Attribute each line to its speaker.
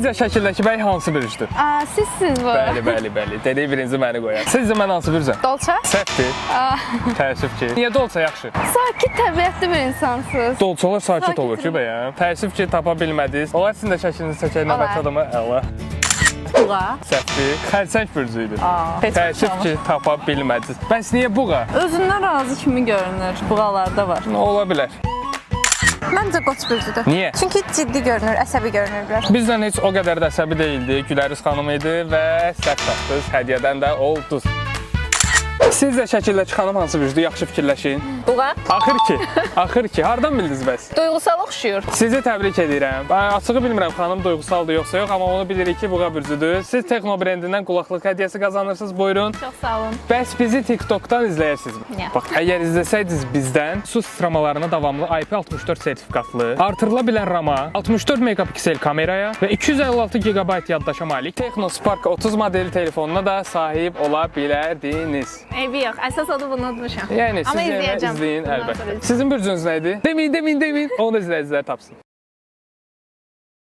Speaker 1: Sizcə şəkildəki bəy hansı bürcdür?
Speaker 2: Sizsiz bu.
Speaker 1: Bəli. Dedik birinci məni qoyaq. Sizcə mən hansı bürcəm?
Speaker 2: Dolça?
Speaker 1: Səhvdir. Təəssüf ki. Niyə dolça yaxşı?
Speaker 2: Sakit təbiətli bir insansınız.
Speaker 1: Dolçalar sakit olur ki bəyəm. Təəssüf ki tapa bilmədiniz. Olar sizin də şəklinizi çəkək növbət adamı. Allah.
Speaker 2: Buğa.
Speaker 1: Səhvdir. Xərçəng bürcü idi. Təəssüf ki tapa bilmədiniz. Bəs niyə buğa?
Speaker 2: Özündən razı kimi görünür. Buğalarda var.
Speaker 1: Ola bilər.
Speaker 2: Məncə qoç bürcüdür.
Speaker 1: Niyə?
Speaker 2: Çünki ciddi görünür, əsəbi görünür biraz.
Speaker 1: Bizdən heç o qədər də əsəbi deyildi. Güləriz xanım idi və səhv tapdınız. Hədiyyədən də oldunuz. Sizcə şəkildəki xanım hansı bürcdür? Yaxşı fikirləşin.
Speaker 2: Buğa.
Speaker 1: Axır ki, hardan bildiniz bəs?
Speaker 2: Duygusal oxşuyur.
Speaker 1: Sizi təbrik edirəm. Açığı bilmirəm xanım duyğusaldır yoxsa yox, amma onu bilirik ki, buğa bürcüdür. Siz Texno brendindən qulaqlıq hədiyyəsi qazanırsınız. Buyurun.
Speaker 2: Çox sağ olun.
Speaker 1: Bəs bizi TikTokdan izləyirsinizmi?
Speaker 2: Niyə?
Speaker 1: Bax, əgər izləsəydiniz bizdən su sıçramalarına davamlı IP64 sertifikatlı, artırıla bilən rama, 64 megapiksel kameraya və 256 GB yaddaşa malik Techno Spark 30 modeli telefonuna da sahib ola bilərdiniz.
Speaker 2: Eybi yox, əsas odur bunu unutmuşam.
Speaker 1: Yəni
Speaker 2: Amma
Speaker 1: siz
Speaker 2: izləyəcəm.
Speaker 1: izləyin əlbəttə. Sizin bürcünüz nə idi? Deməyin. Onu da izləyicilər tapsın.